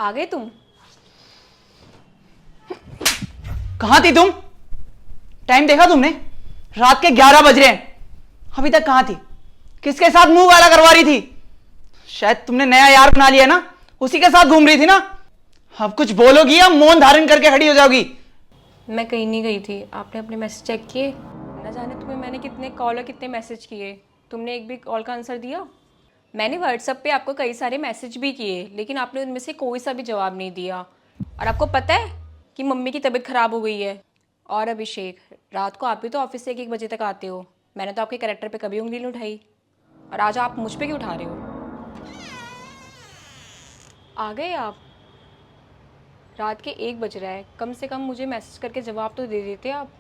आ गए तुम? कहां थी तुम? टाइम देखा तुमने? रात के 11 बज रहे हैं, अभी तक कहां थी? किसके साथ मुंह वाला करवा रही थी? शायद तुमने नया यार बना लिया ना, उसी के साथ घूम रही थी ना। अब कुछ बोलोगी या मौन धारण करके खड़ी हो जाओगी? मैं कहीं नहीं गई थी। आपने अपने मैसेज चेक किए? न जाने तुम्हें मैंने कितने कॉल और कितने मैसेज किए, तुमने एक भी कॉल का आंसर दिया? मैंने व्हाट्सएप पे आपको कई सारे मैसेज भी किए, लेकिन आपने उनमें से कोई सा भी जवाब नहीं दिया। और आपको पता है कि मम्मी की तबीयत ख़राब हो गई है। और अभिषेक, रात को आप भी तो ऑफिस से 1-1 बजे तक आते हो। मैंने तो आपके कैरेक्टर पे कभी उंगली नहीं उठाई, और आज आप मुझ पे क्यों उठा रहे हो? आ गए आप? रात के 1 बज रहा है, कम से कम मुझे मैसेज करके जवाब तो दे देते आप।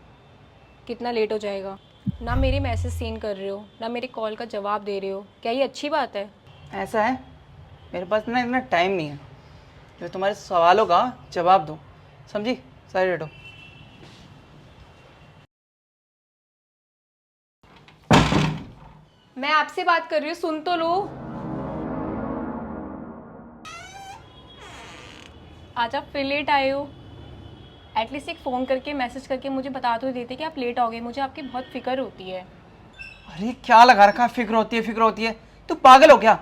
कितना लेट हो जाएगा? ना मेरी मैसेज सीन कर रहे हो, ना मेरी कॉल का जवाब दे रहे हो। क्या ये अच्छी बात है? ऐसा है, मेरे पास ना इतना टाइम नहीं है जो तुम्हारे सवालों का जवाब दूं। समझी? साइड हटो। मैं आपसे बात कर रही हूँ, सुन तो लो। आज आप फिर लेट आए हो। एटलीस्ट एक फ़ोन करके मैसेज करके मुझे बता तो देते कि आप लेट हो गए। मुझे आपकी बहुत फिक्र होती है। अरे क्या लगा रखा है, फिक्र होती है फिक्र होती है? तू पागल हो क्या?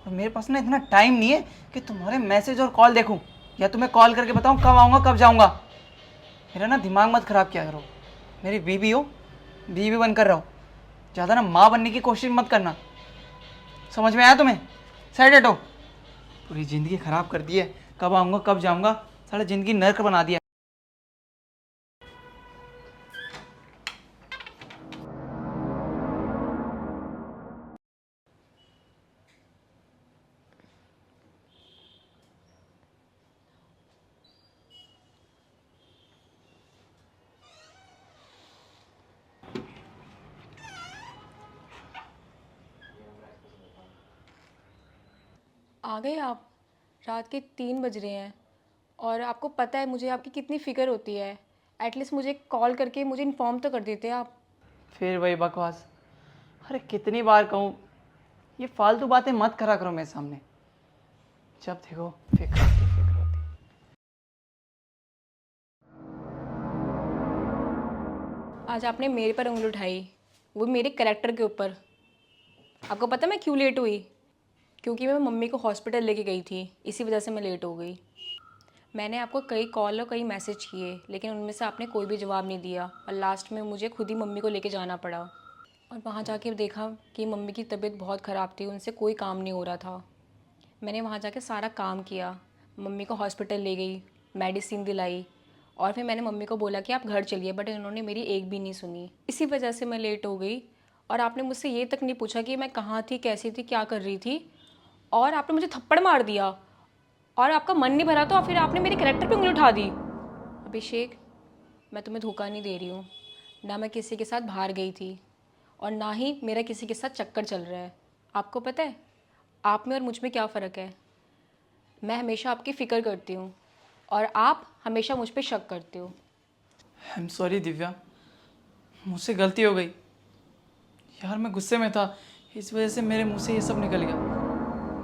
और मेरे पास ना इतना टाइम नहीं है कि तुम्हारे मैसेज और कॉल देखूं, या तुम्हें कॉल करके बताऊं कब आऊँगा कब जाऊँगा। मेरा ना दिमाग मत खराब किया करो। मेरी बीवी हो, बीवी बनकर रहो। ज़्यादा ना माँ बनने की कोशिश मत करना। समझ में आया तुम्हें? साइड हटो। पूरी ज़िंदगी ख़राब कर दी है, कब आऊँगा कब जाऊँगा, सारा ज़िंदगी नर्क बना दिया। आ गए आप? रात के 3 बज रहे हैं, और आपको पता है मुझे आपकी कितनी फ़िक्र होती है। एटलीस्ट मुझे कॉल करके मुझे इन्फॉर्म तो कर देते आप। फिर वही बकवास। अरे कितनी बार कहूँ, ये फालतू बातें मत करा करो मेरे सामने। जब देखो फिक्र होती फिक्र होती। आज आपने मेरे पर उंगली उठाई, वो मेरे कैरेक्टर के ऊपर। आपको पता है मैं क्यों लेट हुई? क्योंकि मैं मम्मी को हॉस्पिटल लेके गई थी, इसी वजह से मैं लेट हो गई। मैंने आपको कई कॉल और कई मैसेज किए, लेकिन उनमें से आपने कोई भी जवाब नहीं दिया, और लास्ट में मुझे खुद ही मम्मी को लेके जाना पड़ा। और वहाँ जाके देखा कि मम्मी की तबीयत बहुत ख़राब थी, उनसे कोई काम नहीं हो रहा था। मैंने वहाँ जाके सारा काम किया, मम्मी को हॉस्पिटल ले गई, मेडिसिन दिलाई, और फिर मैंने मम्मी को बोला कि आप घर चलिए, बट इन्होंने मेरी एक भी नहीं सुनी। इसी वजह से मैं लेट हो गई। और आपने मुझसे ये तक नहीं पूछा कि मैं कहाँ थी, कैसी थी, क्या कर रही थी, और आपने मुझे थप्पड़ मार दिया। और आपका मन नहीं भरा तो फिर आपने मेरे कैरेक्टर पे उंगली उठा दी। अभिषेक, मैं तुम्हें धोखा नहीं दे रही हूँ। ना मैं किसी के साथ बाहर गई थी, और ना ही मेरा किसी के साथ चक्कर चल रहा है। आपको पता है आप में और मुझ में क्या फ़र्क है? मैं हमेशा आपकी फ़िक्र करती हूँ, और आप हमेशा मुझ पे शक करते हो। आई एम सॉरी दिव्या, मुझसे गलती हो गई यार। मैं गुस्से में था, इस वजह से मेरे मुंह से ये सब निकल गया।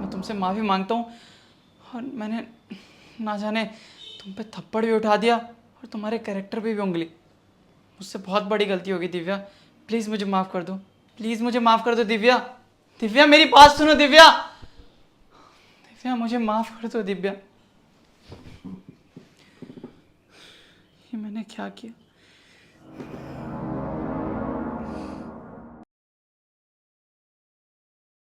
मैं तुमसे माफ़ी मांगता हूँ। और मैंने ना जाने तुम पे थप्पड़ भी उठा दिया और तुम्हारे कैरेक्टर पे भी उंगली। मुझसे बहुत बड़ी गलती होगी दिव्या, प्लीज़ मुझे माफ़ कर दो। प्लीज़ मुझे माफ़ कर दो दिव्या। दिव्या मेरी बात सुनो दिव्या। दिव्या मुझे माफ़ कर दो दिव्या। ये मैंने क्या किया?